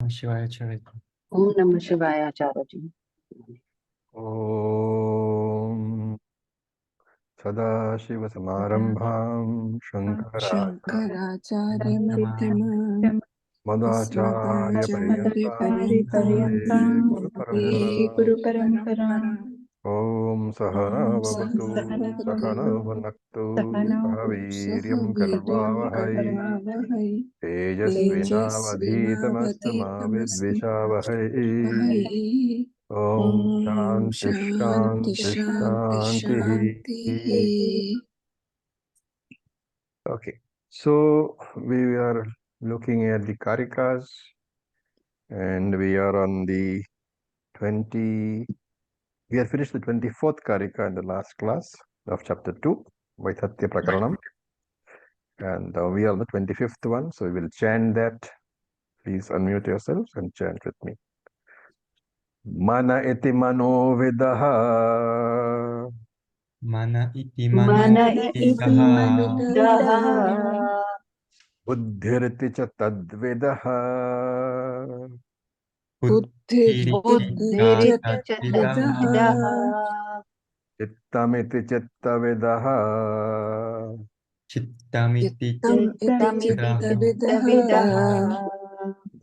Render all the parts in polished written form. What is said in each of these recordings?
शिवाय चरित ओम नमः शिवाय आचार्य जी। ॐ सदाशिवसमारम्भां शङ्कराचार्यमध्यमाम् मदाचार्यपर्यन्तां वन्दे अस्मदाचार्यपर्यन्तां वन्दे गुरुपरम्पराम् गुरुपरम्पराम्। ॐ सहना ॐ भवतु सहनौ सहनावतु भुनक्तु सह सह वीर्यं वीर्यं कर्वावहै करवावहै तेजस्विनावधीतमस्तु मा तेजस्विनावधीतमस्तु विद्विषावहै वहै। ॐ ॐ शान्तिः शान्ति शान्तिः शान्ति शान्तिः शान्तिः। Okay, so we are looking at the Karikas and we are on the 20, we have finished the 24th Karika in the last class of chapter 2, Vaithatya Prakaranam. And we are on the 25th one, so we will chant that. Please unmute yourselves and chant with me. Mana iti mano vidaha. मन इति मन इति मनोविदः इति मनोविदः Buddhirti cha tadvidaha. बुद्धिरिति च बुद्धिरिति च तद्विदः बुद्धिरित्यविदः तद्विदः Chittamiti chittavidaha. चित्तमिति चित्तम् इति चित्तमिति चित्तः चित्तविदः चित्तविदः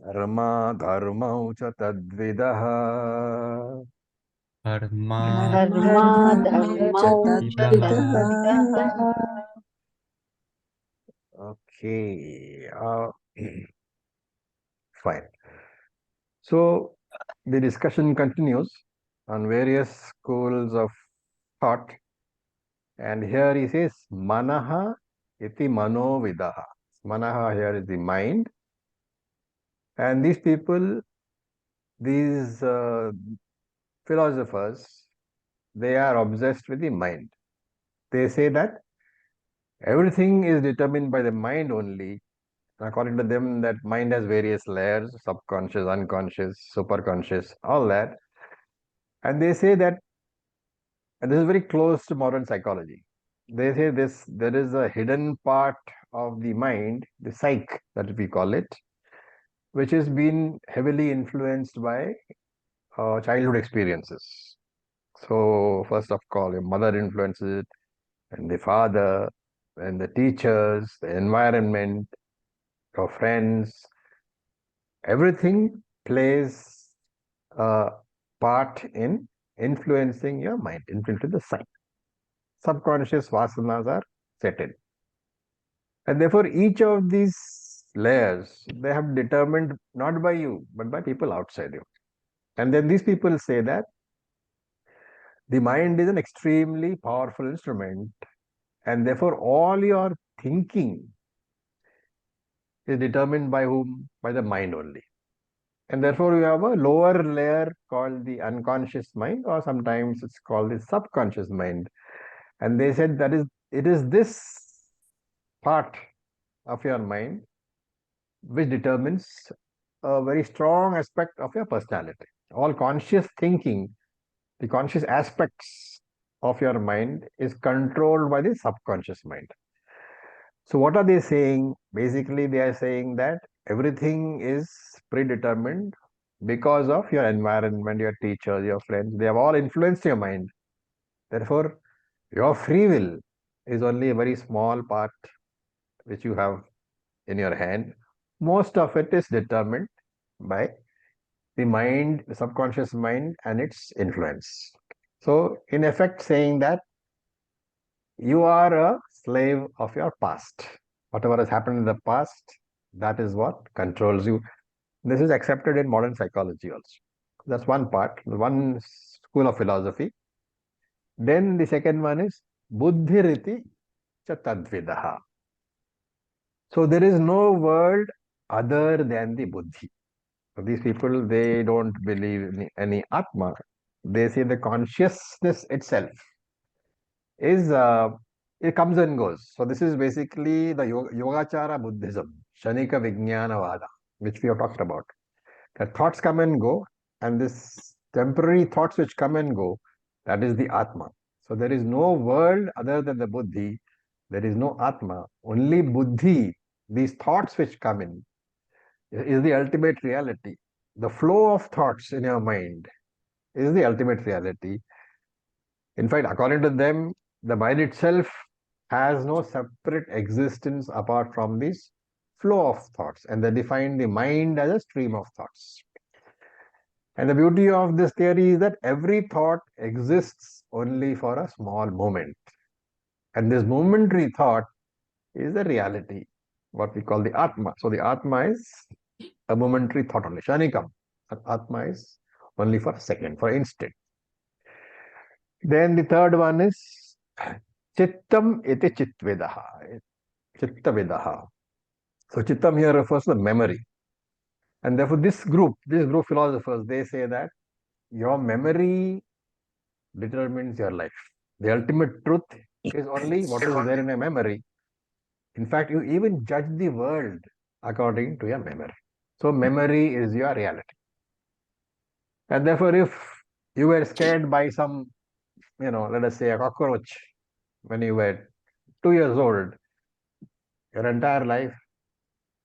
धर्मा धर्मौ च तद्विदः कर्मा धर्मा धर्माधर्मौ च धर्मौ च विदः तद्विदः। तद्विदः। Okay, fine. So the discussion continues on various schools of thought, and here he says manaha iti manovidaha. Manaha here is the mind, and these people, these philosophers, they are obsessed with the mind. They say that everything is determined by the mind only. According to them, that mind has various layers, subconscious, unconscious, superconscious, all that. And they say that, and this is very close to modern psychology. They say this, there is a hidden part of the mind, the psyche that we call it, which has been heavily influenced by childhood experiences. So first of all, your mother influences it, and the father, and the teachers, the environment, your friends, everything plays a part in influencing your mind, influencing the psyche. Subconscious vasanas are set in. And therefore, each of these layers, they have determined not by you, but by people outside you. And then these people say that the mind is an extremely powerful instrument, and therefore all your thinking is determined by whom? By the mind only. And therefore, you have a lower layer called the unconscious mind, or sometimes it's called the subconscious mind. And they said that it is this part of your mind which determines a very strong aspect of your personality. All conscious thinking, the conscious aspects of your mind is controlled by the subconscious mind. So, what are they saying? Basically, they are saying that everything is predetermined because of your environment, your teachers, your friends. They have all influenced your mind. Therefore, your free will is only a very small part which you have in your hand. Most of it is determined by the mind, the subconscious mind, and its influence. So, in effect, saying that you are a slave of your past. Whatever has happened in the past, that is what controls you. This is accepted in modern psychology also. That's one part, one school of philosophy. Then the second one is buddhiriti cha tadvidaha. So there is no world other than the buddhi. So these people, they don't believe in any atma. They say the consciousness itself is it comes and goes. So this is basically the Yogachara Buddhism, Shanika Vijnana Vada, which we have talked about. That thoughts come and go, and this temporary thoughts which come and go, that is the Atma. So there is no world other than the Buddhi. There is no Atma. Only Buddhi, these thoughts which come in, is the ultimate reality. the flow of thoughts in your mind is the ultimate reality. In fact, according to them, the mind itself has no separate existence apart from this flow of thoughts, and they define the mind as a stream of thoughts. And the beauty of this theory is that every thought exists only for a small moment. And this momentary thought is the reality, what we call the Atma. So the Atma is a momentary thought only, Shanikam. Atma is only for a second, for an instant. Then the third one is Chittam iti Chitvedaha. Chittavedaha. So Chittam here refers to the memory. And therefore this group philosophers, they say that your memory determines your life. The ultimate truth is only what is there in a memory. In fact, you even judge the world according to your memory. So memory is your reality. And therefore, if you were scared by some, let us say a cockroach when you were 2 years old, your entire life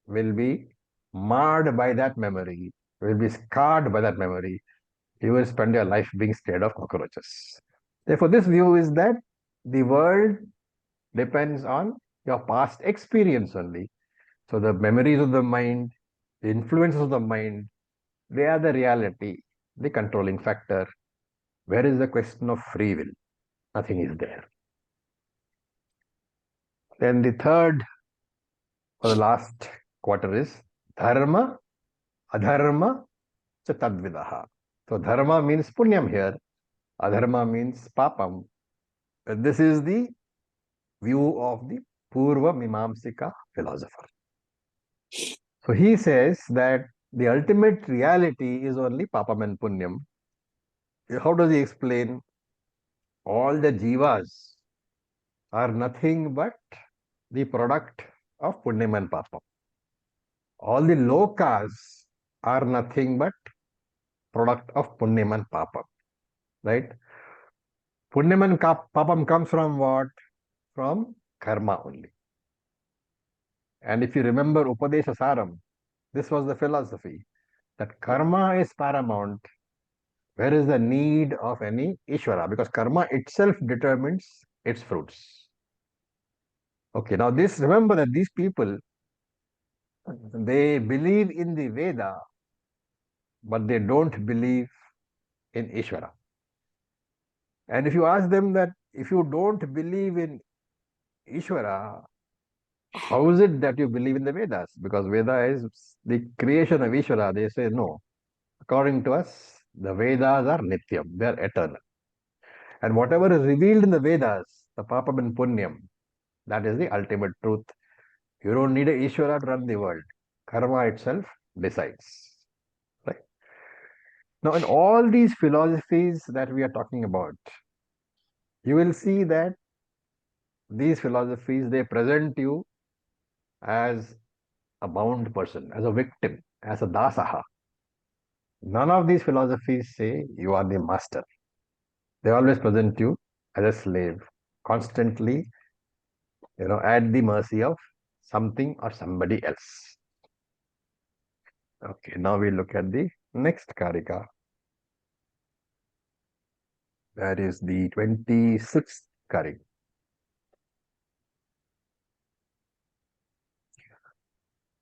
will be marred by that memory, will be scarred by that memory. You will spend your life being scared of cockroaches. Therefore, this view is that the world depends on your past experience only. So the memories of the mind, the influences of the mind, they are the reality, the controlling factor. Where is the question of free will? Nothing is there. Then the third or the last quarter is dharma, adharma, cha tadvidaha. So dharma means punyam here, adharma means papam. This is the view of the Purva Mimamsika philosopher. So he says that the ultimate reality is only papam and punyam. How does he explain? All the jivas are nothing but the product of punyam and papam. All the lokas are nothing but product of punyam and papam. Right? Punyam and papam comes from what? From karma only. And if you remember Upadesha Saram, this was the philosophy that karma is paramount. Where is the need of any Ishvara? Because karma itself determines its fruits. Okay, now remember that these people, they believe in the Veda, but they don't believe in Ishvara. And if you ask them that if you don't believe in Ishvara, how is it that you believe in the Vedas? Because Veda is the creation of Ishvara. They say no. According to us, the Vedas are Nityam, they are eternal. And whatever is revealed in the Vedas, the Papam and Punyam, that is the ultimate truth. You don't need a Ishvara to run the world. Karma itself decides. Right? Now, in all these philosophies that we are talking about, you will see that these philosophies, they present you as a bound person, as a victim, as a dasaha. None of these philosophies say you are the master. They always present you as a slave, constantly, at the mercy of something or somebody else. Okay, now we look at the next Karika. That is the 26th Karika.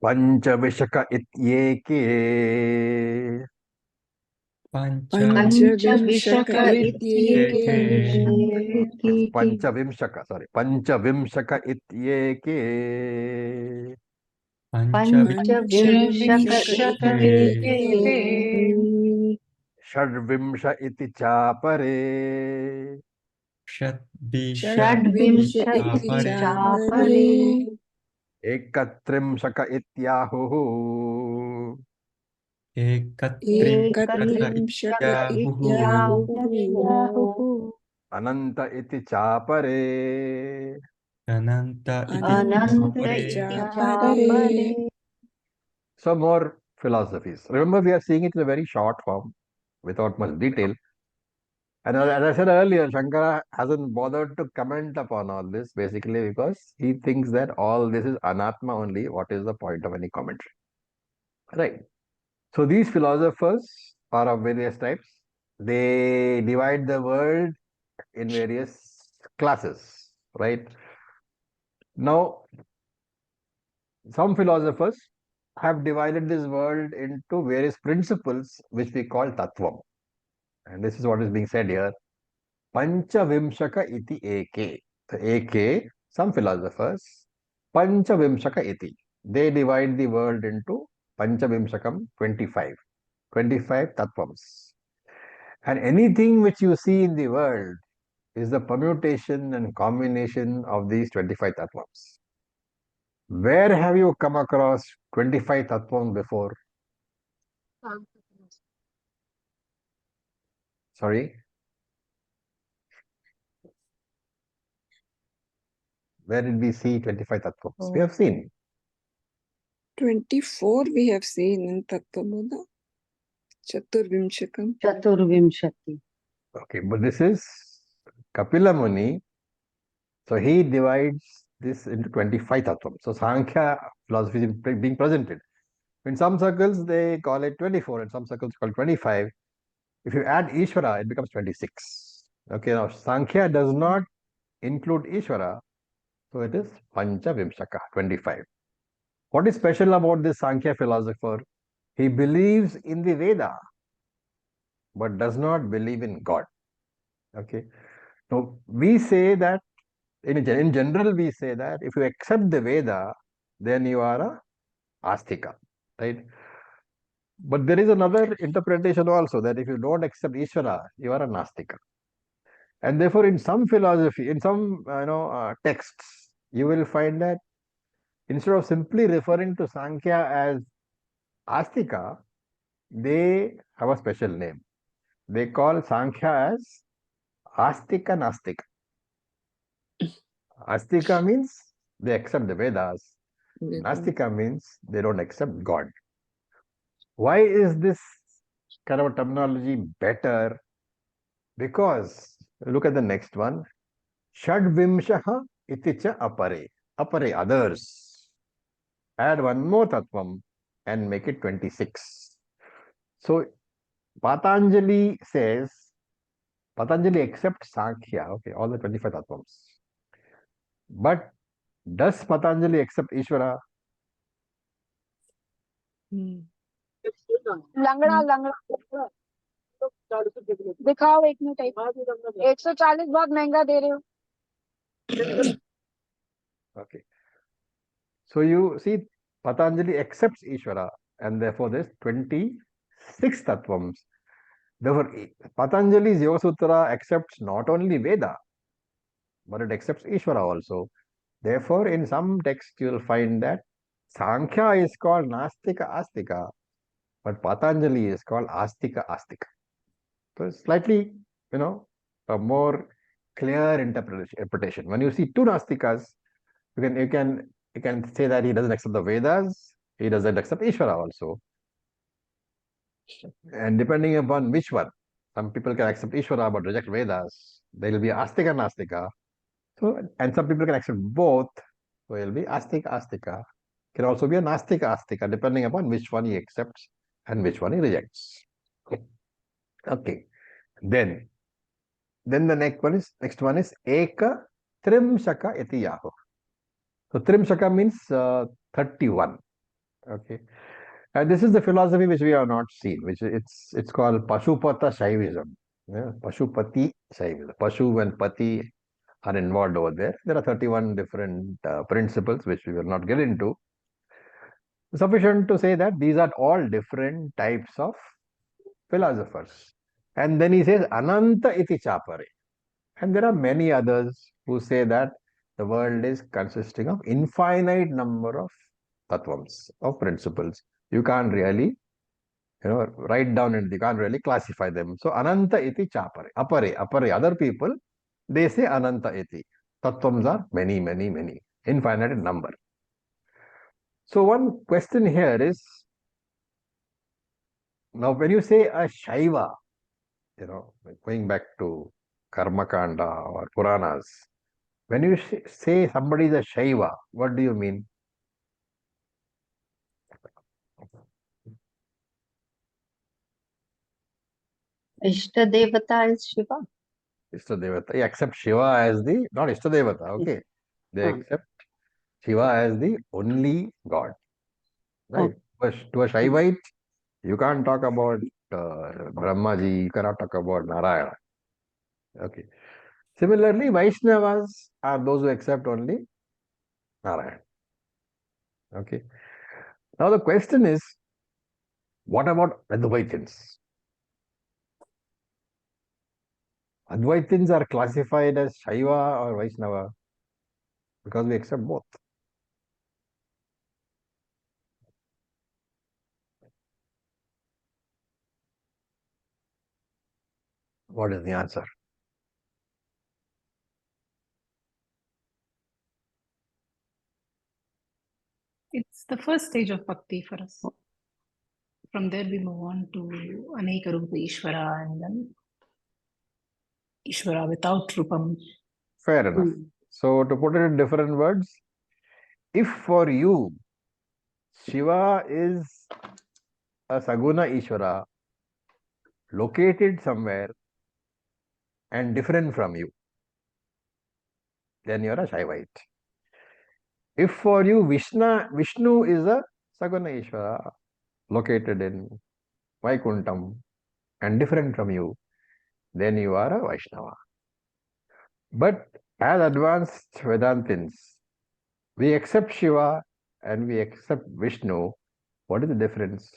Panchavishaka ityeke Panchavimshaka Eke ityeke Panchavimshaka ityeke Panchavimshaka Panchavimshaka Eke ityeke Shadvimsha iti chapare Shadvisha Shadvimsha iti Apare chapare Ekatrimshaka ityahuhu Ekatrimshaka Ekatrimshaka Ityahuhu ityahuhu Ananta iti chapare Ananta iti Ananta Apare iti chapare. Some more philosophies. Remember, we are seeing it in a very short form, without much detail. And as I said earlier, Shankara hasn't bothered to comment upon all this, basically because he thinks that all this is anatma only. What is the point of any commentary? Right. So these philosophers are of various types. They divide the world in various classes, right? Now, some philosophers have divided this world into various principles which we call tattvam. And this is what is being said here. Pancha Vimshaka iti eke. The eke, some philosophers, Pancha Vimshaka iti. They divide the world into Pancha Vimshakam 25. 25 tattvams. And anything which you see in the world is the permutation and combination of these 25 tattvams. Where have you come across 25 tattvams before? Sorry? Where did we see 25 tattvams? We have seen. 24 we have seen in Tattvaboda. Chaturvimshakam. Chaturvimshati. Okay, but this is Kapila Muni. So he divides this into 25 tattvams. So Sankhya philosophy is being presented. In some circles, they call it 24. In some circles, call it 25. If you add Ishvara, it becomes 26. Okay, now Sankhya does not include Ishvara. So it is Pancha Vimshaka, 25. What is special about this Sankhya philosopher? He believes in the Veda, but does not believe in God. Okay. Now, we say that, in general, we say that if you accept the Veda, then you are a Astika, right? But there is another interpretation also, that if you don't accept Ishvara, you are a Nastika. And therefore, in some philosophy, in some texts, you will find that instead of simply referring to Sankhya as Astika, they have a special name. They call Sankhya as Astika Nastika. Astika means they accept the Vedas. Nastika means they don't accept God. Why is this kind of a terminology better? Because look at the next one. Shadvimshaha iticha apare. Apare, others. Add one more tattvam and make it 26. So Patanjali says, Patanjali accepts Sankhya, okay, all the 25 tattvams. But does Patanjali accept Ishvara? लंगड़ा लंगड़ा दिखाओ एक minute 140 बहुत महंगा दे रहे हो. Okay. So you see, Patanjali accepts Ishvara, and therefore there's 26 tattvams. Therefore, Patanjali's Yoga Sutra accepts not only Veda, but it accepts Ishvara also. Therefore, in some texts, you will find that Sankhya is called Nastika Astika, but Patanjali is called Astika Astika. So slightly, a more clear interpretation. When you see two Nastikas, you can say that he doesn't accept the Vedas, he doesn't accept Ishvara also. And depending upon which one, some people can accept Ishvara but reject Vedas. There will be Astika Nastika. So, and some people can accept both. So it will be Astika Astika. Can also be a Nastika Astika, depending upon which one he accepts and which one he rejects. Okay. Then the next one is Eka Trimshaka iti Yaho. So Trimshaka means 31. Okay. And this is the philosophy which we have not seen, which it's called Pashupata Shaivism. Yeah, Pashupati Shaivism. Pashu and Pati are involved over there. There are 31 different principles which we will not get into. Sufficient to say that these are all different types of philosophers. And then he says Ananta iti Chapare. And there are many others who say that the world is consisting of infinite number of tattvams, of principles. You can't really, write down and you can't really classify them. So Ananta iti Chapare. Apare, other people, they say Ananta iti. Tattvams are many, many, many, infinite in number. So one question here is, now when you say a Shaiva, going back to Karma Kanda or Puranas, when you say somebody is a Shaiva, what do you mean? Ishta Devata is Shiva. Ishtadevata. They accept Shiva as the, not Ishtadevata, okay. They accept Shiva as the only God. Right? To a Shaivite, you can't talk about Brahmaji, you cannot talk about Narayana. Okay. Similarly, Vaishnavas are those who accept only Narayana. Okay. Now the question is, what about Advaitins? Advaitins are classified as Shaiva or Vaishnava because we accept both. What is the answer? It's the first stage of bhakti for us. From there we move on to Aneka Rupa Ishvara and then Ishvara without Rupam. Fair enough. So to put it in different words, if for you Shiva is a Saguna Ishvara located somewhere and different from you, then you are a Shaivite. If for you Vishnu is a Saguna Ishvara located in Vaikuntham and different from you, then you are a Vaishnava. But as advanced Vedantins, we accept Shiva and we accept Vishnu. What is the difference?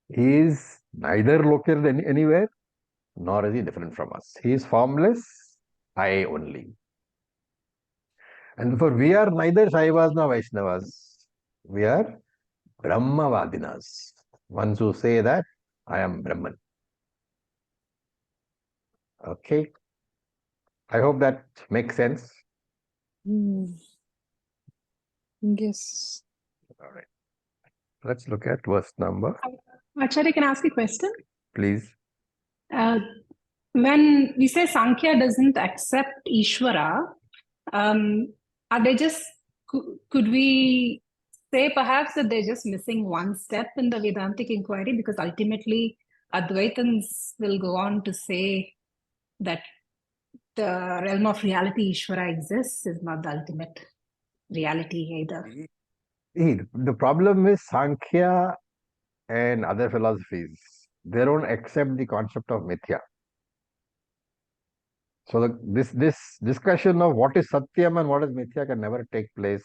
He is neither located anywhere, nor is he different from us. He is formless, I only. And therefore, we are neither Shaivas nor Vaishnavas. We are Brahmavadinas, ones who say that I am Brahman. Okay. I hope that makes sense. Yes. All right. Let's look at verse number, Acharya, can I ask a question? please. When we say Sankhya doesn't accept Ishvara, are they just, could we say perhaps that they're just missing one step in the Vedantic inquiry? Because ultimately Advaitins will go on to say that the realm of reality Ishvara exists is not the ultimate reality either. The problem is Sankhya and other philosophies. They don't accept the concept of mithya. So this discussion of what is Satyam and what is mithya can never take place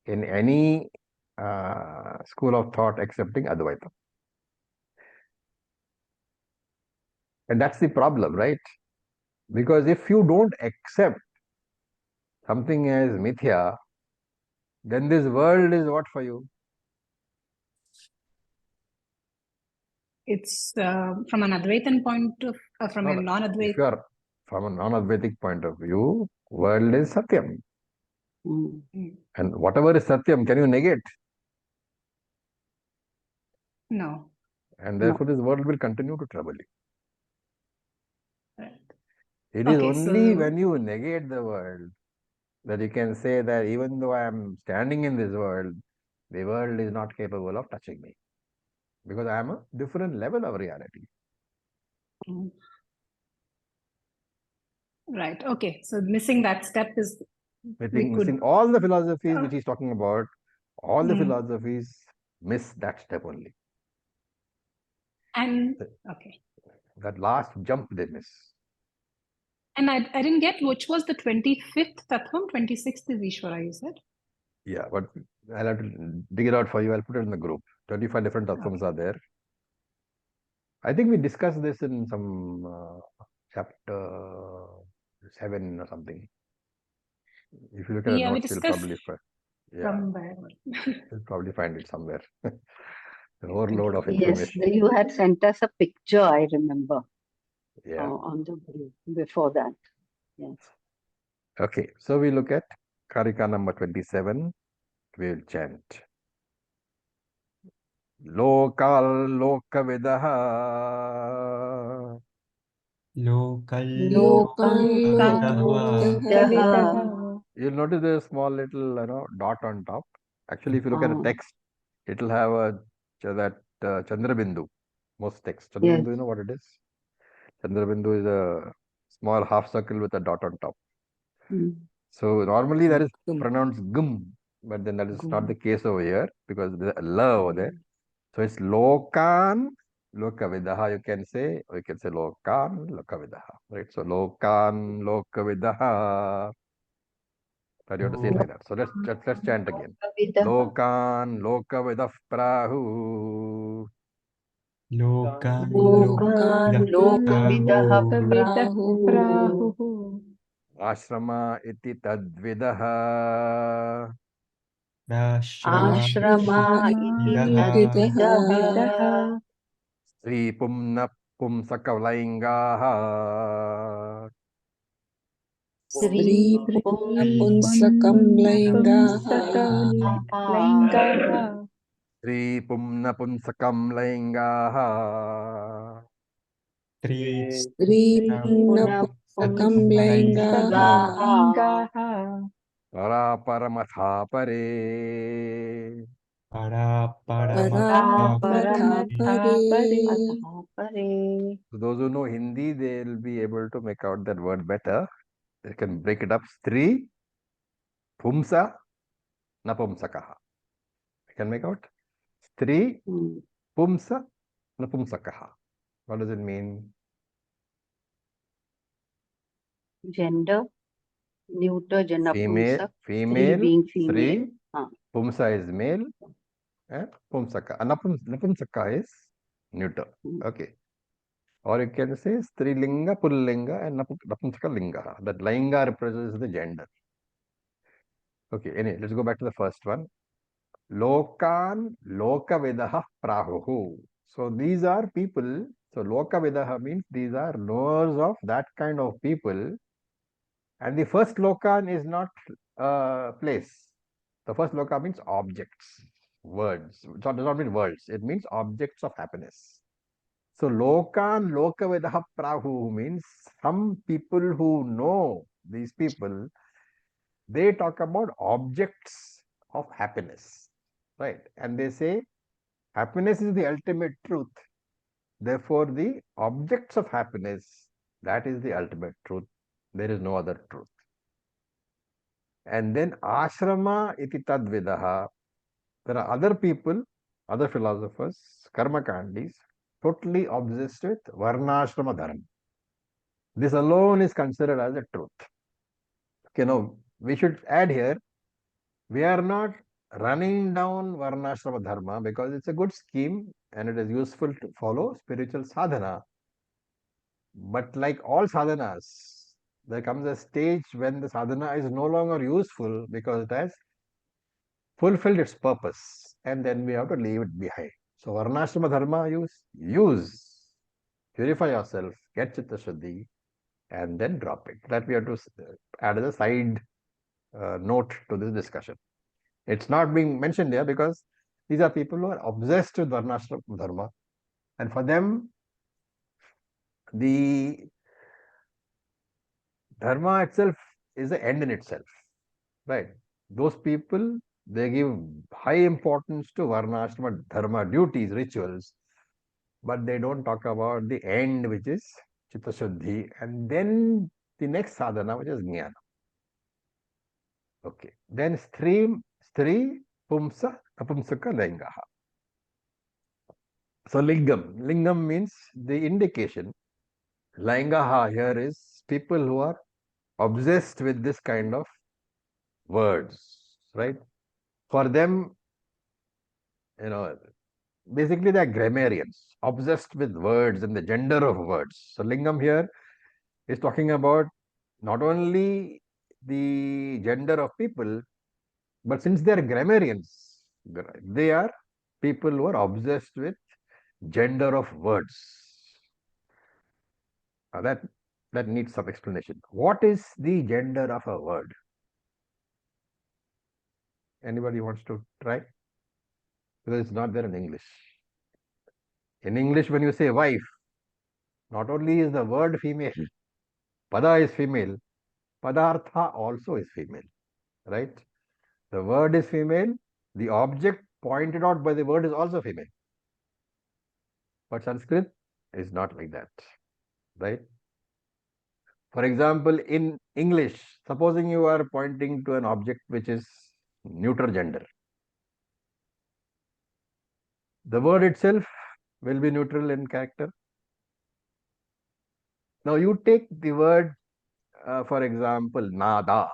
in any school of thought accepting Advaita. And that's the problem, right? Because if you don't accept something as mithya, then this world is what for you? It's from an Advaitin point of, from a non-Advait. If you are from a non-Advaitic point of view, world is Satyam. And whatever is Satyam, can you negate? No. And therefore this world will continue to trouble you. Right. It is Okay, only so- when you negate the world that you can say that even though I am standing in this world, the world is not capable of touching me. Because I am a different level of reality. Right. Okay. So missing that step is Missing all the philosophies which he's talking about, all the philosophies miss that step only. And okay. That last jump they miss. And I didn't get which was the 25th Tattvam, 26th is Ishvara, you said? Yeah, but I'll have to dig it out for you. I'll put it in the group. 25 different tattvams are there. I think we discussed this in some chapter 7 or something. If you look at the notes, you'll probably find. Somewhere. You'll probably find it somewhere. The overload of information. Yes, you had sent us a picture, I remember. Yeah. On the group before that. Yes. Okay, so we look at Karika number 27. We'll chant. Lokal Lokavidaha. Lokal Lokavidaha. You'll notice there's a small little dot on top. Actually, if you look at the text, it'll have that Chandrabindu. Most texts. Yes. Chandrabindu, you know what it is? Chandrabindu is a small half circle with a dot on top. Mm. So normally that is Gum. pronounced gum, but then that is not Gum. the case over here because there's a la over there. So it's lokan, lokavidaha you can say, or you can say lokan, lokavidaha, right? So lokan, lokavidaha. But you have to say it like that. So let's chant again. Lokan, lokavidah prahu. Lokan Lokan lokavidah Lokavidah prahuः. Ashrama iti tadvidaha. Ashrama iti tadvidah. Sri pumna pumsakavalingaha. Sri Punsakam Laingaha. Sri pumna punsakam laingaha. Sri Pumsakam Laingaha. Para paramatha pare. Para Paramatha Paramatapare. Pare. So those who know Hindi, they'll be able to make out that word better. They can break it up. Stri, pumsa, napumsakaha. You can make out. Stri, pumsa, napumsakaha. What does it mean? Gender, neuter, Female, Janapumsak. Stri being female. pumsa is male, and pumsaka. Napumsaka is neuter. Okay. Or you can say Strilinga, Pullinga, and Napumsaka Linga. That Linga represents the gender. Okay, anyway, let's go back to the first one. Lokan Lokavidaha Prahuhu. So these are people. So Lokavidaha means these are knowers of that kind of people. And the first Lokan is not a place. The first Loka means objects, words. It does not mean words. It means objects of happiness. So Lokan Lokavidaha Prahu means some people who know these people, they talk about objects of happiness, right? And they say happiness is the ultimate truth. Therefore, the objects of happiness, that is the ultimate truth. There is no other truth. And then ashrama iti tadvidaha. There are other people, other philosophers, karma kandis, totally obsessed with varnashrama dharma. This alone is considered as a truth. Okay, now we should add here, we are not running down varnashrama dharma because it's a good scheme and it is useful to follow spiritual sadhana. But like all sadhanas, there comes a stage when the sadhana is no longer useful because it has fulfilled its purpose and then we have to leave it behind. So varnashrama dharma use, purify yourself, get chitta shuddhi, and then drop it. That we have to add as a side note to this discussion. It's not being mentioned here because these are people who are obsessed with varnashrama dharma, and for them, the dharma itself is the end in itself, right? Those people, they give high importance to varnashrama dharma duties, rituals, but they don't talk about the end, which is chitta shuddhi, and then the next sadhana, which is jnana. Okay. Then stri, pumsa, napumsaka, lingaha. So lingam. Lingam means the indication. Lingaha here is people who are obsessed with this kind of words, right? For them, basically they are grammarians, obsessed with words and the gender of words. So lingam here is talking about not only the gender of people, but since they are grammarians, they are people who are obsessed with gender of words. That needs some explanation. What is the gender of a word? Anybody wants to try? Because it's not there in English. In English, when you say wife, not only is the word female, pada is female, padartha also is female, right? The word is female, the object pointed out by the word is also female. But Sanskrit is not like that, right? For example, in English, supposing you are pointing to an object which is neuter gender, the word itself will be neutral in character. Now you take the word, for example, nada.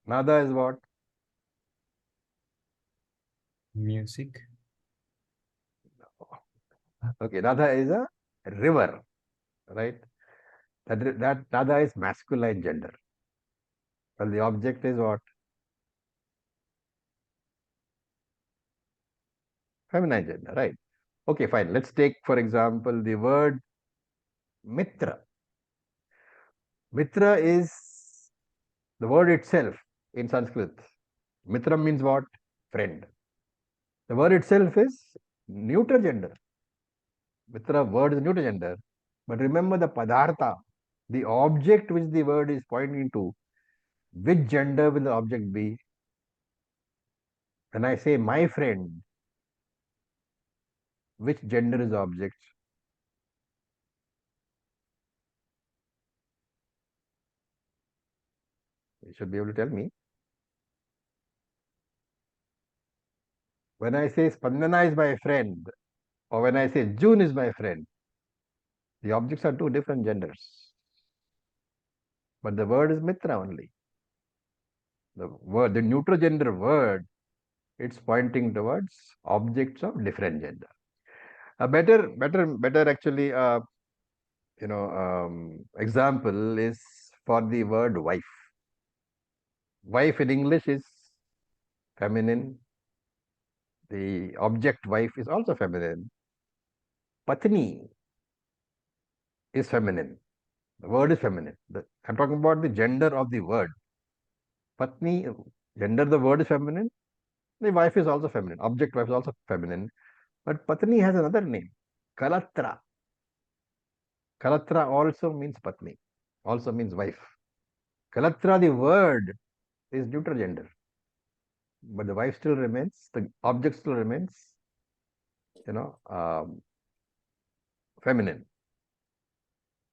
Nada is what? Music. Okay, nada is a river, right? That nada is masculine gender. Well, the object is what? Feminine gender, right? Okay, fine. Let's take, for example, the word mitra. Mitra is the word itself in Sanskrit. Mitra means what? Friend. The word itself is neuter gender. Mitra word is neuter gender. But remember the padartha, the object which the word is pointing to, which gender will the object be? When I say my friend, which gender is the object? You should be able to tell me. When I say Spandana is my friend, or when I say June is my friend, the objects are two different genders. But the word is Mitra only. The word, the neutral gender word, it's pointing towards objects of different gender. A better actually, example is for the word wife. Wife in English is feminine. The object wife is also feminine. Patni is feminine. The word is feminine. I'm talking about the gender of the word. Patni, gender, the word is feminine. The wife is also feminine. Object wife is also feminine. But Patni has another name. Kalatra. Kalatra also means Patni. Also means wife. Kalatra, the word, is neutral gender. But the wife still remains, the object still remains, feminine.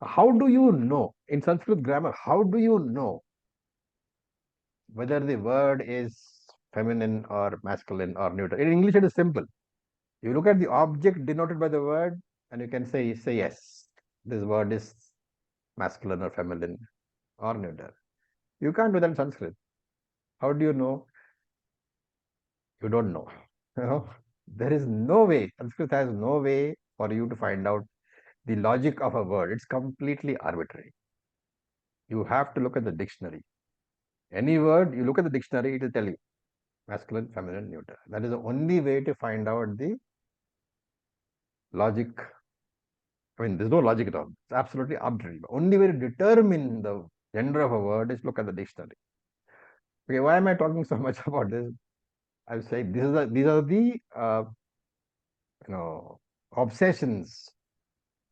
How do you know, in Sanskrit grammar, how do you know whether the word is feminine or masculine or neutral? In English, it is simple. You look at the object denoted by the word and you can say yes, this word is masculine or feminine or neutral. You can't do that in Sanskrit. How do you know? You don't know. There is no way. Sanskrit has no way for you to find out the logic of a word. It's completely arbitrary. You have to look at the dictionary. Any word, you look at the dictionary, it will tell you masculine, feminine, neutral. That is the only way to find out the logic. I mean, there's no logic at all. It's absolutely arbitrary. The only way to determine the gender of a word is look at the dictionary. Okay, why am I talking so much about this? I would say these are the obsessions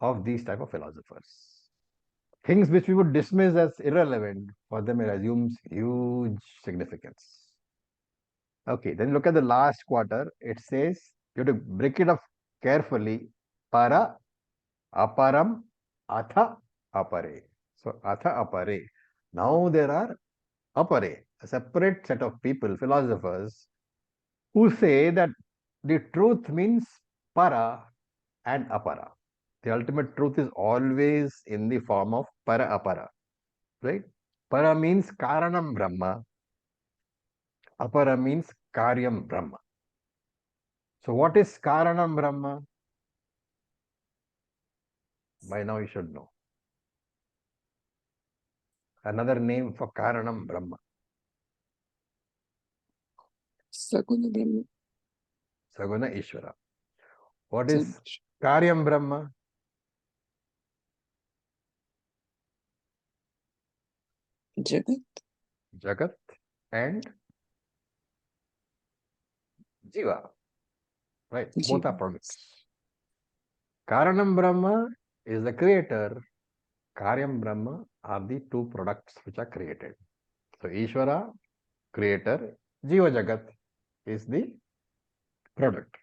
of these type of philosophers. Things which we would dismiss as irrelevant, for them it assumes huge significance. Okay, then look at the last quarter. It says you have to break it up carefully. Para, aparam, atha, apare. So atha, apare. Now there are apare, a separate set of people, philosophers, who say that the truth means para and apara. The ultimate truth is always in the form of para apara, right? Para means karanam brahma, apara means karyam brahma. So what is karanam brahma? By now you should know. Another name for karanam brahma. Saguna Brahma. Saguna Ishvara. What is karyam brahma? Jagat. Jagat and Jiva. Right? Both are Jiva. products. Karanam Brahma is the creator. Karyam Brahma are the two products which are created. So Ishvara, creator, Jiva Jagat is the product.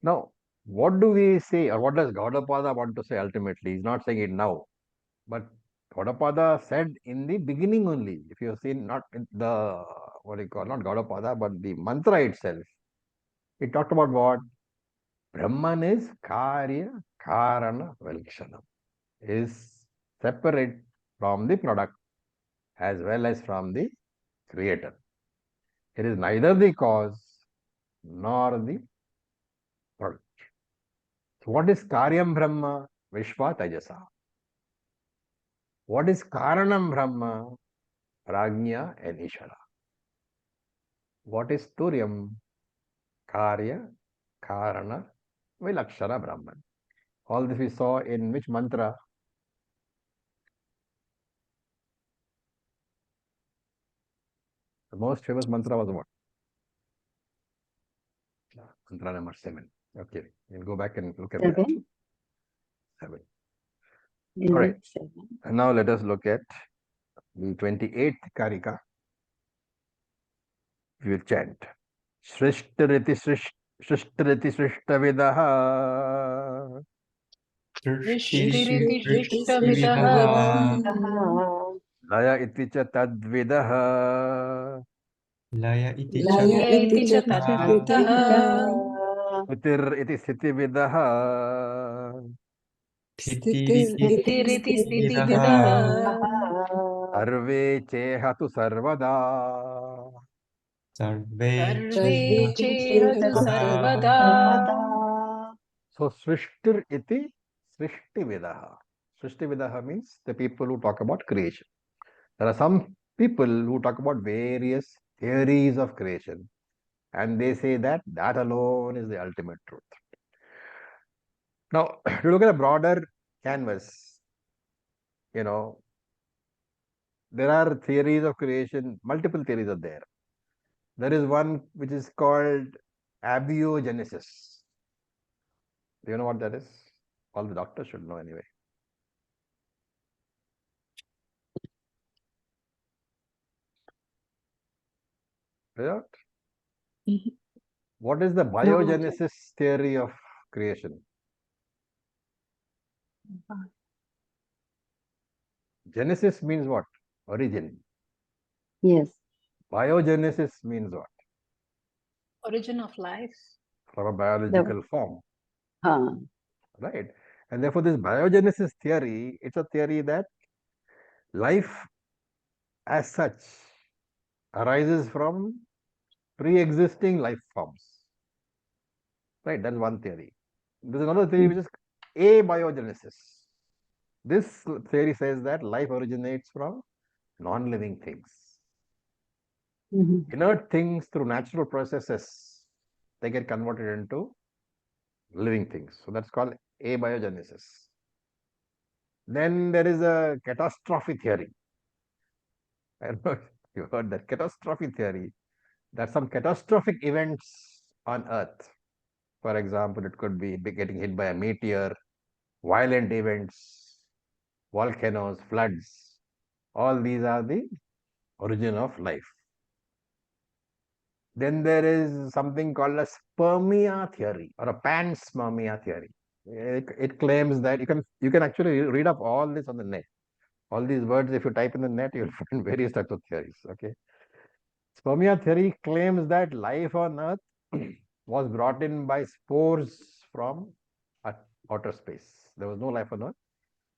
Now, what do we say, or what does Gaudapada want to say ultimately? He's not saying it now, but Gaudapada said in the beginning only. If you have seen, not in the, what do you call, not Gaudapada, but the mantra itself, it talked about what? Brahman is Karya Karana Velkshanam, is separate from the product as well as from the creator. It is neither the cause nor the product. So what is Karyam Brahma? Vishva Tajasa. What is Karanam Brahma? Prajna and Ishvara. What is Turyam? Karya, Karana, Vilakshara Brahman. All this we saw in which mantra? The most famous mantra was what? Mantra number 7. Okay, we'll go back and look at that. 7. 7. Is All right. it 7? And now let us look at the 28th Karika. We will chant. Shrishtariti Shrishtavidaha. Rishtiriti Shrishti Shrishtavidaha. Laya iti cha tadvidaha. Laya iti cha Laya iti cha tadvidaha. tadvidaha. Utir iti sthitividaha. Sthitiriti Stitividaha. Sthitividaha. Sarve chehatu sarvada. Sarve Sarve chehatu Chehatuha. sarvada. So Srishtir iti Srishtividaha. Srishtividaha means the people who talk about creation. There are some people who talk about various theories of creation, and they say that that alone is the ultimate truth. Now, to look at a broader canvas, there are theories of creation, multiple theories are there. There is one which is called abiogenesis. Do you know what that is? All the doctors should know anyway. Right? Mhm. What is the biogenesis theory of creation? Genesis means what? Origin. Yes. Biogenesis means what? Origin of life. From a biological form, Huh. right? And therefore, this biogenesis theory, it's a theory that life as such arises from pre-existing life forms. Right, that's one theory. There's another theory which is abiogenesis. This theory says that life originates from non-living things. Mhm. Inert things through natural processes, they get converted into living things. So that's called abiogenesis. Then there is a catastrophe theory. I don't know if you heard that catastrophe theory, that some catastrophic events on Earth, for example, it could be getting hit by a meteor, violent events, volcanoes, floods, all these are the origin of life. Then there is something called a spermia theory or a panspermia theory. It claims that you can actually read up all this on the net. All these words, if you type in the net, you'll find various types of theories. Okay. Spermia theory claims that life on Earth was brought in by spores from outer space. There was no life on Earth.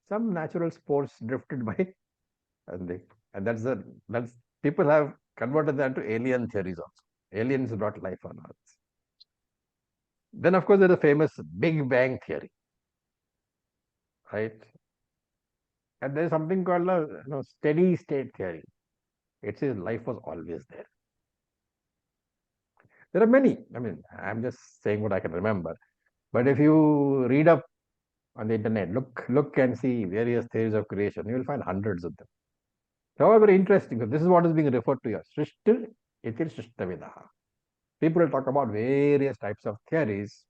Some natural spores drifted by, and that's people have converted that to alien theories also. Aliens brought life on Earth. Then, of course, there's a famous Big Bang theory, right? And there's something called a steady state theory. It says life was always there. There are many. I mean, I'm just saying what I can remember. But if you read up on the internet, look and see various theories of creation, you will find hundreds of them. However, interesting. So this is what is being referred to here. Srishtir itir Shrishtavidaha. People talk about various types of theories.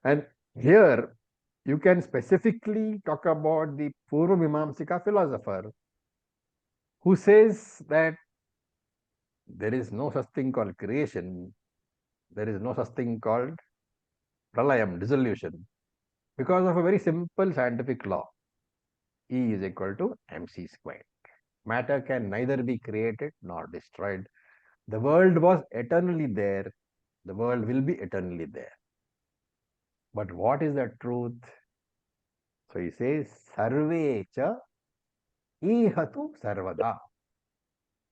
And here you can specifically talk about the Purva Mimamsika philosopher who says that there is no such thing called creation, there is no such thing called pralayam, dissolution, because of a very simple scientific law. E is equal to mc squared. Matter can neither be created nor destroyed. The world was eternally there. The world will be eternally there. But what is the truth? So he says, sarve cha ihatu sarvada.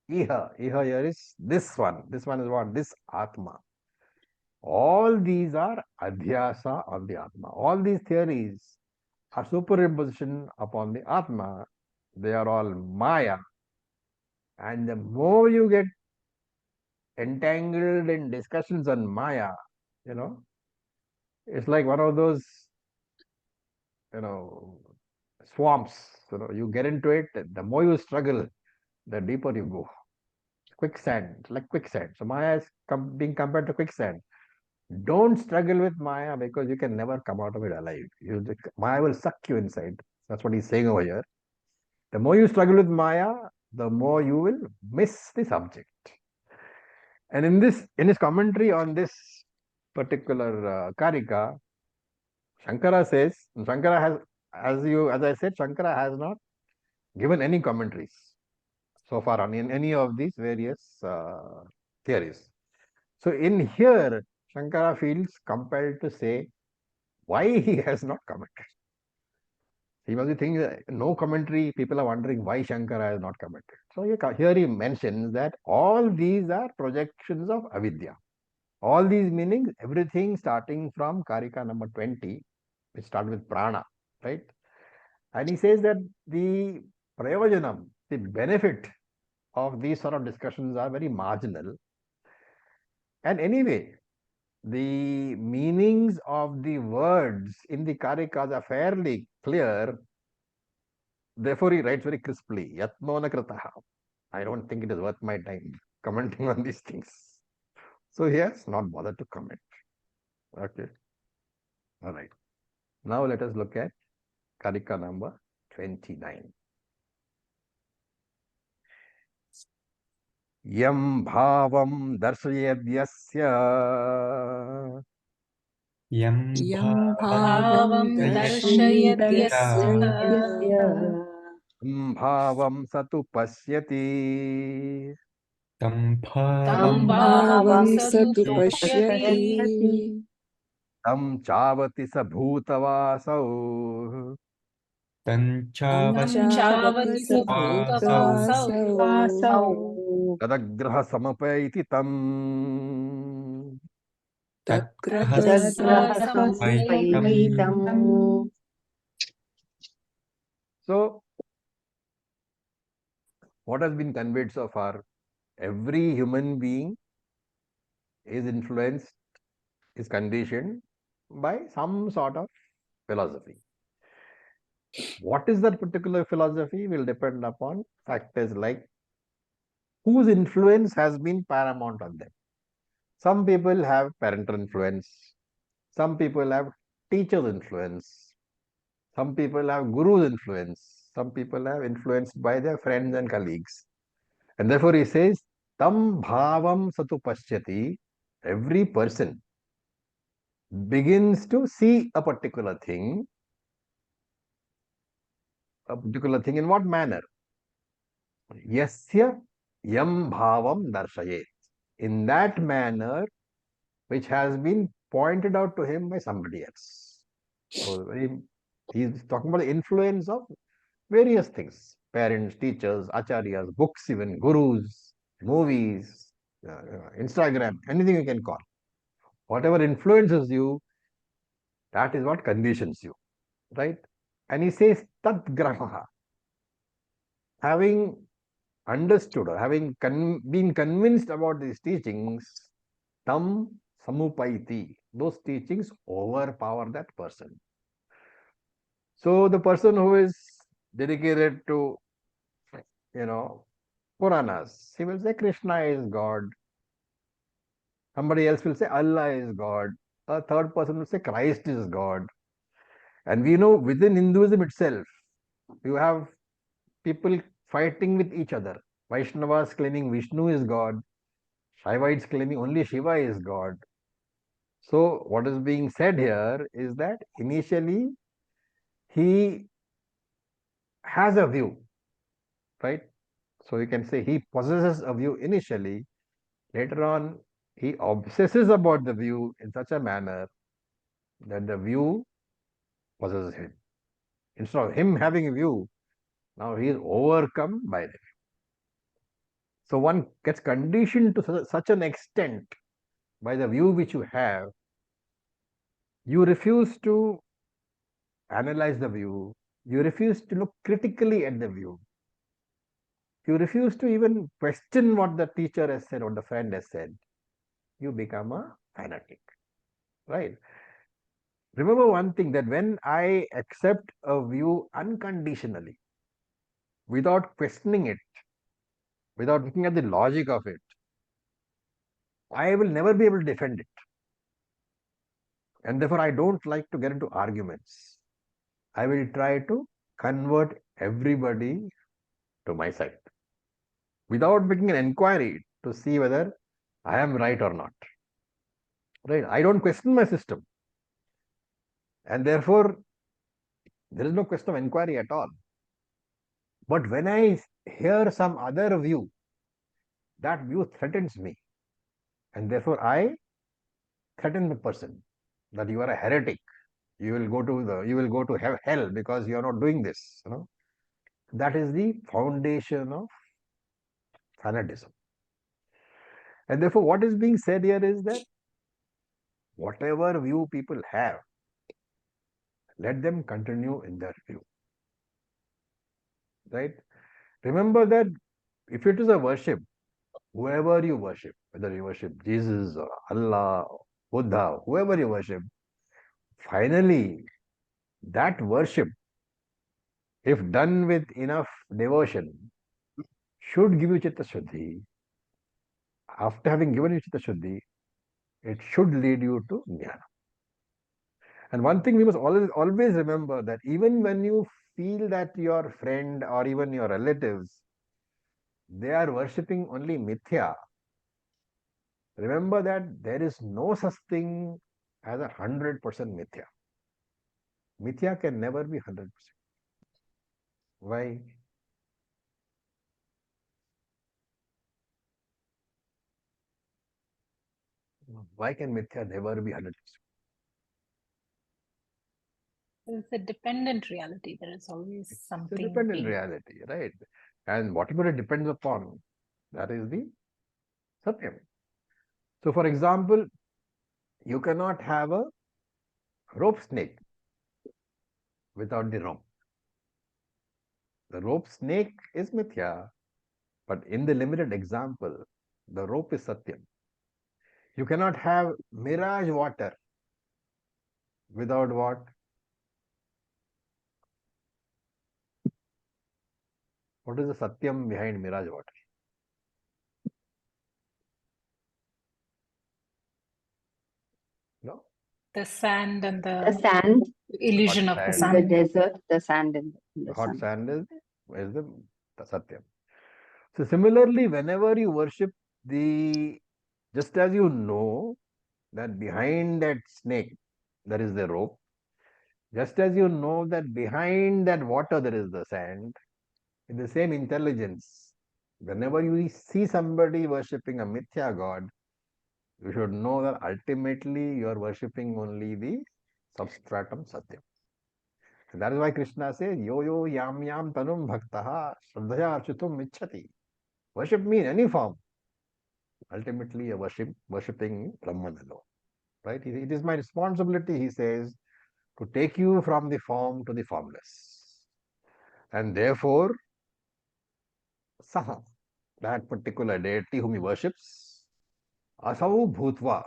Iha here is this one. This one is what? This Atma. All these are adhyasa on the Atma. All these theories are superimposition upon the Atma. They are all Maya. And the more you get entangled in discussions on Maya, it's like one of those, swamps. You get into it, the more you struggle, the deeper you go. Quicksand, like quicksand. So Maya is being compared to quicksand. Don't struggle with Maya because you can never come out of it alive. Maya will suck you inside. That's what he's saying over here. The more you struggle with Maya, the more you will miss the subject. And in his commentary on this particular Karika, Shankara says, Shankara has, as I said, Shankara has not given any commentaries so far on in any of these various theories. So in here, Shankara feels compelled to say why he has not commented. He must be thinking that no commentary, people are wondering why Shankara has not commented. So here he mentions that all these are projections of avidya. All these meanings, everything starting from Karika number 20, which start with prana, right? And he says that the prayojanam, the benefit of these sort of discussions are very marginal. And anyway, the meanings of the words in the Karikas are fairly clear. Therefore, he writes very crisply, Yatmona krataha. I don't think it is worth my time commenting on these things. So he has not bothered to comment. Okay. All right. Now let us look at Karika number 29. Yam bhavam darshayedyasya Yam Yam bhavam bhavam Bhavam darshayadya darshayadhyasya bhavam satu pasyati tam tam Tam bhavam bhavam bhavam satu satu pashyati pashyati tam chavati sa bhutavasau Tam tam tanchavati chavati chavati vasau sabhutavasau tadagraha samapayiti tam Tagraha Tagraha tathasapaitam. sampaitam. So, what has been conveyed so far? Every human being is influenced, is conditioned by some sort of philosophy. What is that particular philosophy will depend upon factors like whose influence has been paramount on them. Some people have parental influence, some people have teacher's influence, some people have guru's influence, some people have influenced by their friends and colleagues. And therefore he says, Tam bhavam satu pasyati, every person begins to see a particular thing in what manner? Yasya yam bhavam darshayet. In that manner which has been pointed out to him by somebody else. So he's talking about the influence of various things. Parents, teachers, acharyas, books even, gurus, movies, Instagram, anything you can call. Whatever influences you, that is what conditions you, right? And he says, Tat graha. Having understood or having been convinced about these teachings, tam samupaiti. Those teachings overpower that person. So the person who is dedicated to, Puranas, he will say Krishna is God. Somebody else will say Allah is God. A third person will say Christ is God. And we know within Hinduism itself, you have people fighting with each other. Vaishnavas claiming Vishnu is God. Shaivites claiming only Shiva is God. So what is being said here is that initially he has a view, right? So you can say he possesses a view initially. Later on, he obsesses about the view in such a manner that the view possesses him. Instead of him having a view, now he is overcome by the view. So one gets conditioned to such an extent by the view which you have, you refuse to analyze the view, you refuse to look critically at the view, you refuse to even question what the teacher has said or the friend has said, you become a fanatic, right? Remember one thing, that when I accept a view unconditionally, without questioning it, without looking at the logic of it, I will never be able to defend it. And therefore, I don't like to get into arguments. I will try to convert everybody to my side without making an inquiry to see whether I am right or not. Right? I don't question my system. And therefore, there is no question of inquiry at all. But when I hear some other view, that view threatens me. And therefore, I threaten the person that you are a heretic. You will go to hell because you are not doing this. That is the foundation of fanatism. And therefore, what is being said here is that whatever view people have, let them continue in their view. Right? Remember that if it is a worship, whoever you worship, whether you worship Jesus or Allah, or Buddha, whoever you worship, finally, that worship, if done with enough devotion, should give you Chitta Shuddhi. After having given you Chitta Shuddhi, it should lead you to Jnana. And one thing we must always remember, that even when you feel that your friend or even your relatives, they are worshipping only mithya, remember that there is no such thing as 100% mithya. Mithya can never be 100%. Why? Why can mithya never be 100%? It's a dependent reality. There is always It's a something dependent being. reality, right? And whatever it depends upon, that is the satyam. So, for example, you cannot have a rope snake without the rope. The rope snake is mithya, but in the limited example, the rope is satyam. You cannot have mirage water without what? What is the satyam behind mirage water? No? The sand and The the sand illusion Hot of the sand. in the sun. desert, the sand in the Hot sun. sand is the satyam. So similarly, whenever you worship just as you know that behind that snake there is the rope, just as you know that behind that water there is the sand, in the same intelligence, whenever you see somebody worshipping a mithya god, you should know that ultimately you are worshipping only the substratum satyam. And that is why Krishna says, yo yo yam yam tanum bhaktaha shraddhaya architum ichhati. Worship me in any form. Ultimately, you are worshipping Brahman alone. Right? It is my responsibility, he says, to take you from the form to the formless. And therefore, Saha, that particular deity whom he worships, Asau Bhutva,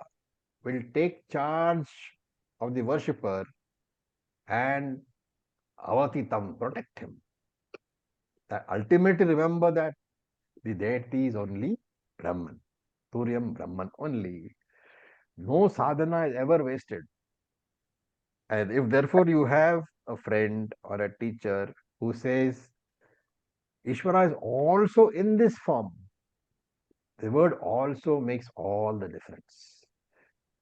will take charge of the worshipper and Avatitam, protect him. That ultimately remember that the deity is only Brahman, Turyam Brahman only. No sadhana is ever wasted. And if therefore you have a friend or a teacher who says, Ishvara is also in this form, the word also makes all the difference.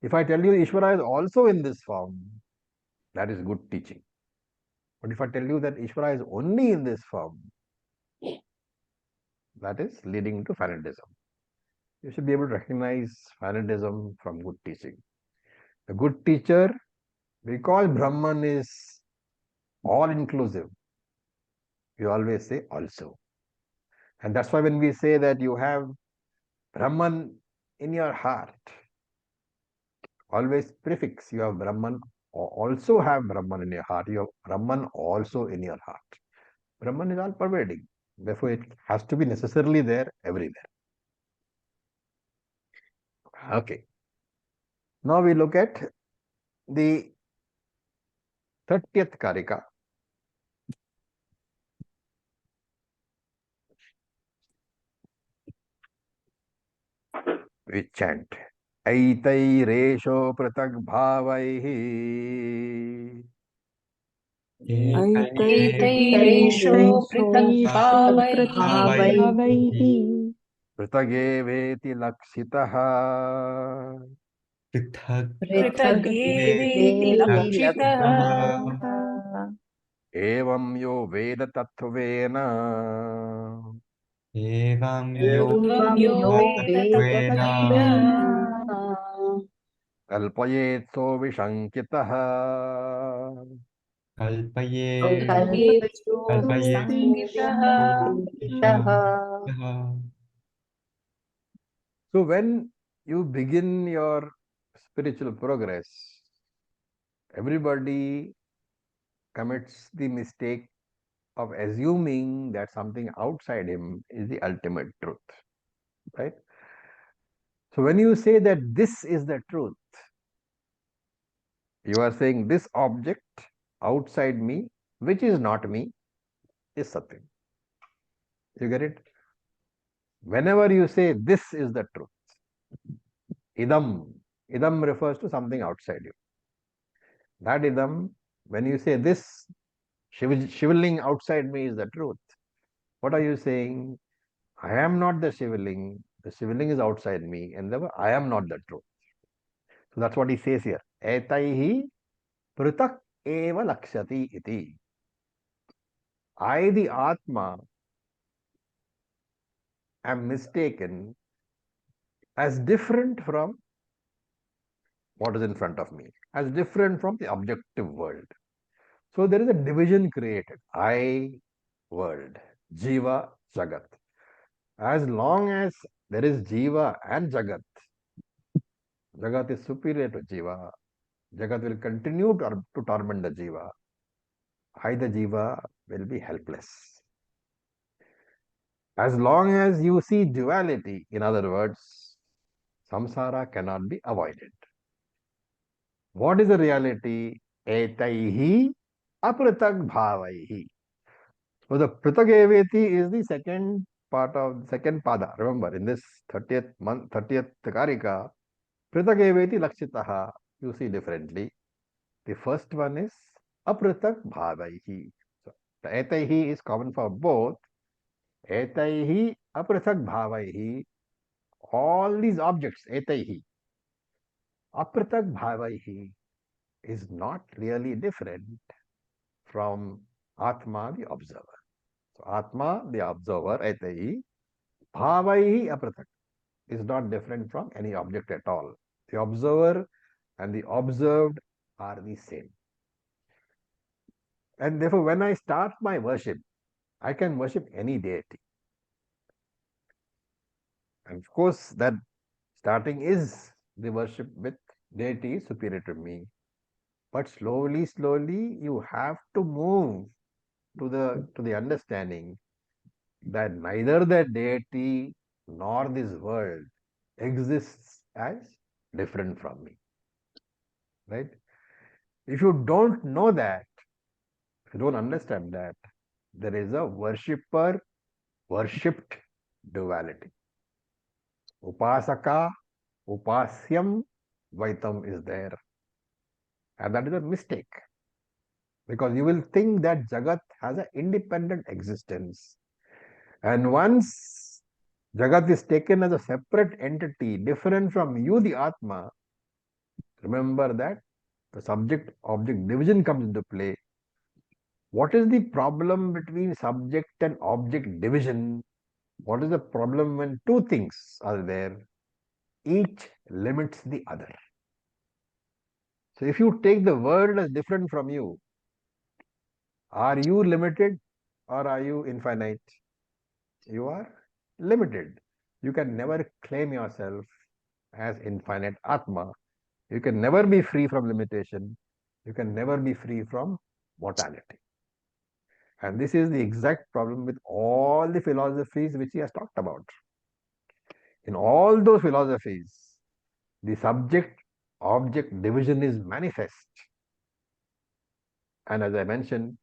If I tell you Ishvara is also in this form, that is good teaching. But if I tell you that Ishvara is only in this form, that is leading to fanatism. You should be able to recognize fanatism from good teaching. A good teacher, because Brahman is all inclusive, you always say also. And that's why when we say that you have Brahman in your heart, always prefix, you have Brahman, also have Brahman in your heart. You have Brahman also in your heart. Brahman is all pervading. Therefore, it has to be necessarily there everywhere. Okay. Now we look at the 30th Karika. We chant. ऐतैरेषो पृथग् भावैः एतैरेषो पृथक् भावैः पृथगेवेति लक्षितः पृथगेवेति लक्षितः एवं यो वेद तत्त्वेन एवं एवं यो वेद तत्त्वेन कल्पयेत्सो विशङ्कितः कल्पयेत्सो संगितः. So when you begin your spiritual progress, everybody commits the mistake of assuming that something outside him is the ultimate truth, right? So when you say that this is the truth, you are saying this object outside me, which is not me, is something. You get it? Whenever you say this is the truth, idam refers to something outside you. That idam, when you say this shivling outside me is the truth, what are you saying? I am not the shivling is outside me, and therefore I am not the truth. So that's what he says here. Etaihi prutak eva lakshati iti. I, the Atma, am mistaken as different from what is in front of me, as different from the objective world. So there is a division created. I, world, Jiva, Jagat. As long as there is Jiva and Jagat, Jagat is superior to Jiva. Jagat will continue to torment the Jiva. I, the Jiva, will be helpless. As long as you see duality, in other words, samsara cannot be avoided. What is the reality? Etaihi apratak bhavaihi. So the pratageveti is the second part of the second pada. Remember, in this 30th month, 30th Karika, pratageveti lakshitaha, you see differently. The first one is apratak bhavaihi. So the etaihi is common for both. Etaihi apratak bhavaihi. All these objects, etaihi, apratak bhavaihi, is not really different from Atma, the observer. So Atma, the observer, etaihi, bhavaihi apratak, is not different from any object at all. The observer and the observed are the same. And therefore, when I start my worship, I can worship any deity. And of course, that starting is the worship with deity superior to me. But slowly, you have to move to the understanding that neither the deity nor this world exists as different from me. Right? If you don't know that, if you don't understand that, there is a worshipper worshipped duality. Upasaka, upasyam, vaitam is there. And that is a mistake. Because you will think that Jagat has an independent existence. And once Jagat is taken as a separate entity, different from you, the Atma, remember that the subject-object division comes into play. What is the problem between subject and object division? What is the problem when two things are there? Each limits the other. So if you take the world as different from you, are you limited or are you infinite? You are limited. You can never claim yourself as infinite Atma. You can never be free from limitation. You can never be free from mortality. And this is the exact problem with all the philosophies which he has talked about. In all those philosophies, the subject object division is manifest. And as I mentioned,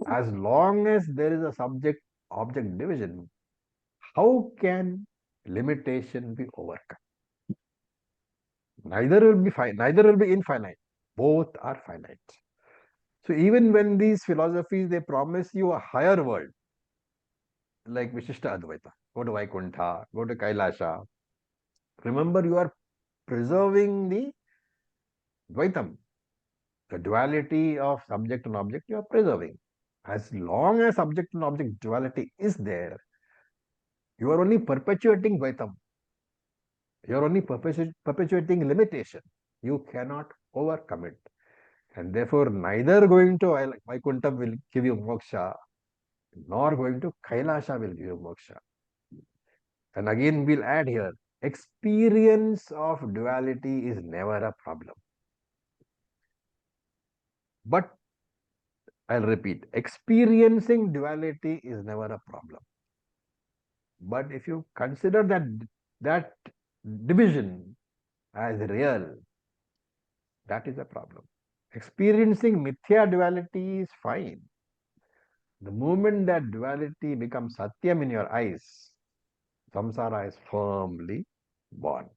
as long as there is a subject object division, how can limitation be overcome? Neither will be neither will be infinite. Both are finite. So even when these philosophies they promise you a higher world, like Vishishta Advaita, go to Vaikuntha, go to Kailasha, remember you are preserving the Dvaitam, the duality of subject and object, you are preserving. As long as subject and object duality is there, you are only perpetuating Dvaitam. You are only perpetuating limitation. You cannot overcome it. And therefore, neither going to Vaikuntham will give you moksha, nor going to Kailasha will give you moksha. And again, we'll add here, experience of duality is never a problem. But I'll repeat, experiencing duality is never a problem. But if you consider that division as real, that is a problem. Experiencing mithya duality is fine. The moment that duality becomes satyam in your eyes, samsara is firmly born.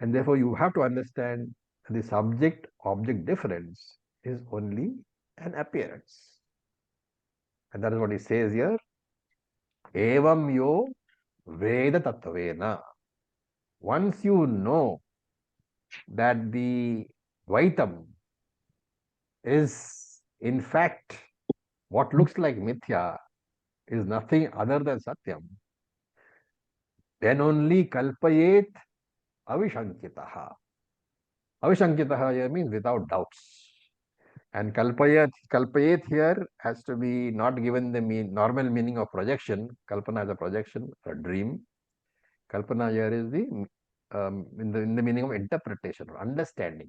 And therefore, you have to understand the subject object difference is only an appearance. And that is what he says here. Evam yo Veda Tattvena. Once you know that the Vaitam is in fact what looks like Mithya is nothing other than Satyam, then only Kalpayet Avishankitaha. Avishankitaha here means without doubts. And Kalpayet here has to be not given the normal meaning of projection. Kalpana is a projection, a dream. Kalpana here is the in the meaning of interpretation or understanding.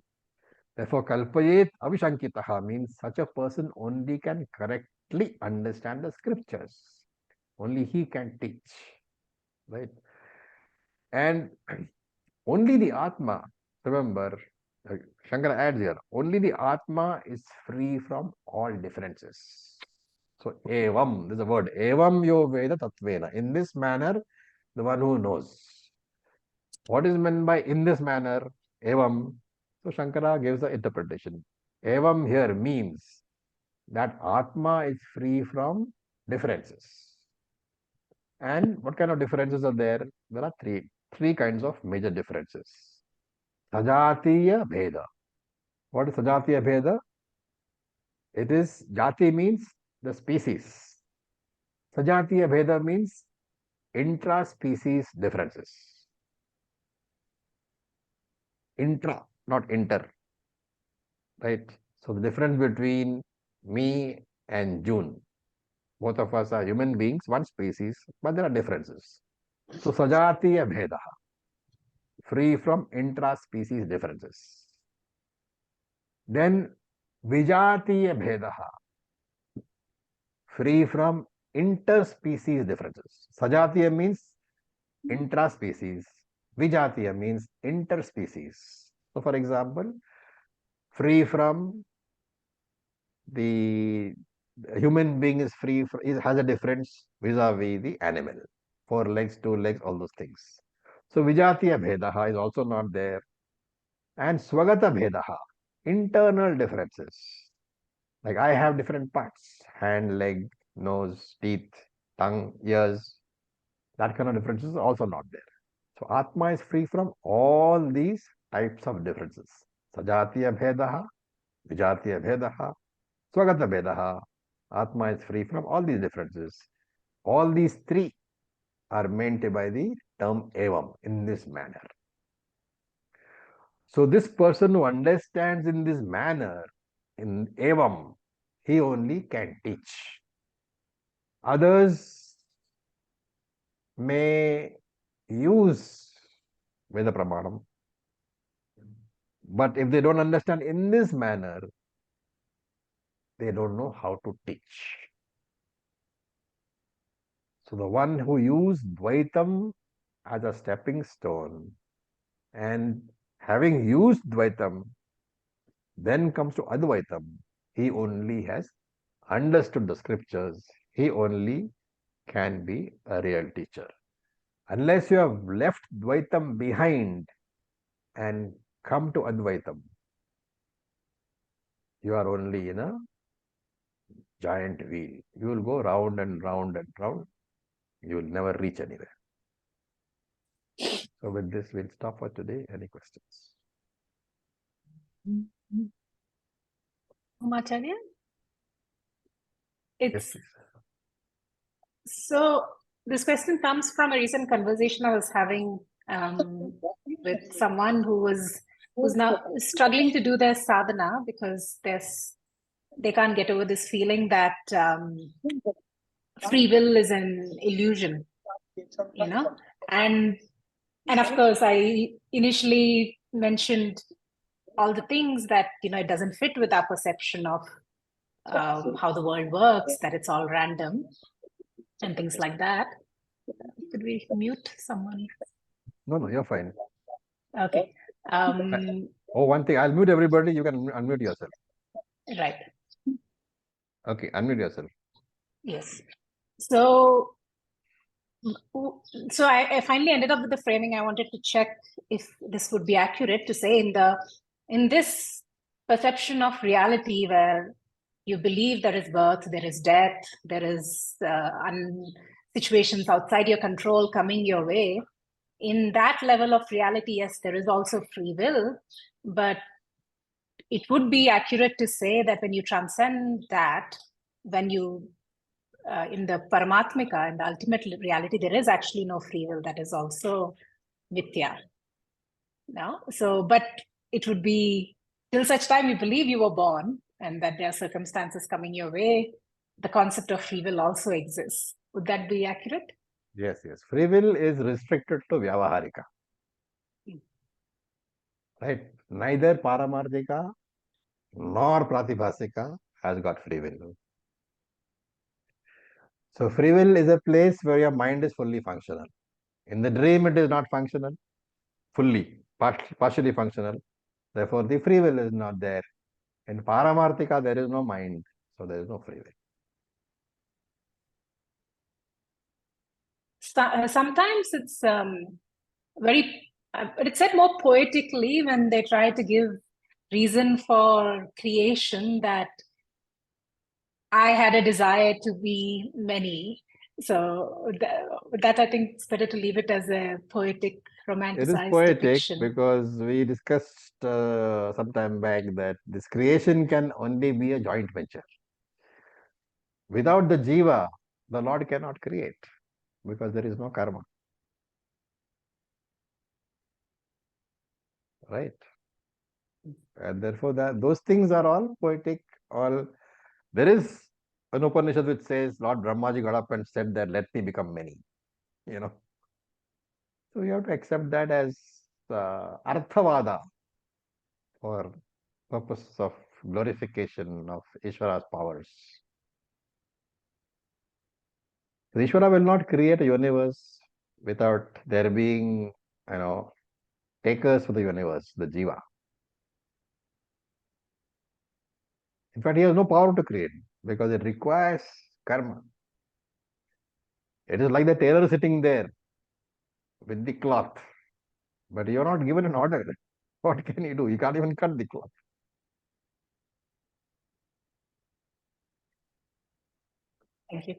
Therefore, kalpayet avishankitaha means such a person only can correctly understand the scriptures. Only he can teach. Right? And only the Atma, remember, Shankara adds here, only the Atma is free from all differences. So, evam, there's a word, evam yo Veda Tattvena. In this manner, the one who knows. What is meant by in this manner? Evam. So Shankara gives the interpretation. Evam here means that Atma is free from differences. And what kind of differences are there? There are three kinds of major differences. Sajatiya Bheda. What is Sajatiya Bheda? It is Jati means the species. Sajatiya Bheda means intra-species differences. Intra, not inter. Right? So the difference between me and June, both of us are human beings, one species, but there are differences. So Sajatiya Bhedaha, free from intra-species differences. Then Vijatiya Bhedaha, free from interspecies differences. Sajatiya means intra-species. Vijatiya means interspecies. So for example, free from the human being is free from, has a difference vis-a-vis the animal. 4 legs, 2 legs, all those things. So Vijatiya Bhedaha is also not there. And Swagata Bhedaha, internal differences. Like I have different parts, hand, leg, nose, teeth, tongue, ears. That kind of differences is also not there. So Atma is free from all these types of differences. Sajatiya Bhedaha, Vijatiya Bhedaha, Swagata Bhedaha. Atma is free from all these differences. All these three are meant by the term evam, in this manner. So this person who understands in this manner, in evam, he only can teach. Others may use Veda Pramanam, but if they don't understand in this manner, they don't know how to teach. So the one who used Dvaitam as a stepping stone, and having used Dvaitam, then comes to Advaitam, he only has understood the scriptures, he only can be a real teacher. Unless you have left Dvaitam behind and come to Advaitam, you are only in a giant wheel. You will go round and round and round. You will never reach anywhere. So with this, we'll stop for today. Any questions? Acharya? Yes, It's please. so this question comes from a recent conversation I was having with someone who's now struggling to do their sadhana because they can't get over this feeling that free will is an illusion, you know, and of course I initially mentioned all the things that it doesn't fit with our perception of how the world works, that it's all random and things like that. Could we mute someone? No, you're fine. Okay. Oh, one thing, I'll mute everybody. You can unmute yourself. Right. Okay, unmute yourself. Yes. So I finally ended up with the framing. I wanted to check if this would be accurate to say in this perception of reality where you believe there is birth, there is death, there is situations outside your control coming your way. In that level of reality, yes, there is also free will, but it would be accurate to say that when you transcend that, when you in the Paramatmika, in the ultimate reality, there is actually no free will. That is also Vitya. No? So, but it would be till such time you believe you were born and that there are circumstances coming your way, the concept of free will also exists. Would that be accurate? Yes. Free will is restricted to Vyavaharika. Right? Neither Paramarthika nor Pratibhasika has got free will. So free will is a place where your mind is fully functional. In the dream, it is not functional, fully, partially functional. Therefore, the free will is not there. In Paramarthika, there is no mind, so there is no free will. Sometimes it's it's said more poetically when they try to give reason for creation, that I had a desire to be many. So that I think it's better to leave it as a poetic, romanticized It is poetic depiction. because we discussed some time back that this creation can only be a joint venture. Without the jiva, the Lord cannot create because there is no karma. Right? And therefore, those things are all poetic. All there is an Upanishad which says Lord Brahmaji got up and said that let me become many. So you have to accept that as arthavada for purpose of glorification of Ishvara's powers. So Ishvara will not create a universe without there being, takers for the universe, the jiva. In fact, he has no power to create because it requires karma. It is like the tailor sitting there with the cloth, but you are not given an order. What can you do? You can't even cut the cloth. Thank you.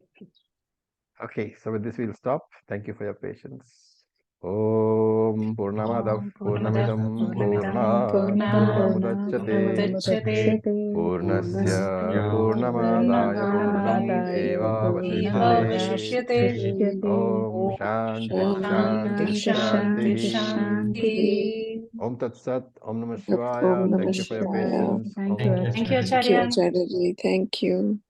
Okay, so with this we'll stop. Thank you for your patience. Om Purnamadav Purnamidam Purnat Purnamudachyate Purnasya Purnamadaya Purnam Evavashishyate Om Shanti Shanti Shanti Om Tat Sat Om Namah Shivaya. Om Namah Thank you for your Shivaya. patience. Thank you, Thank you, Acharya. Thank you, Acharya. Acharya ji. Thank you.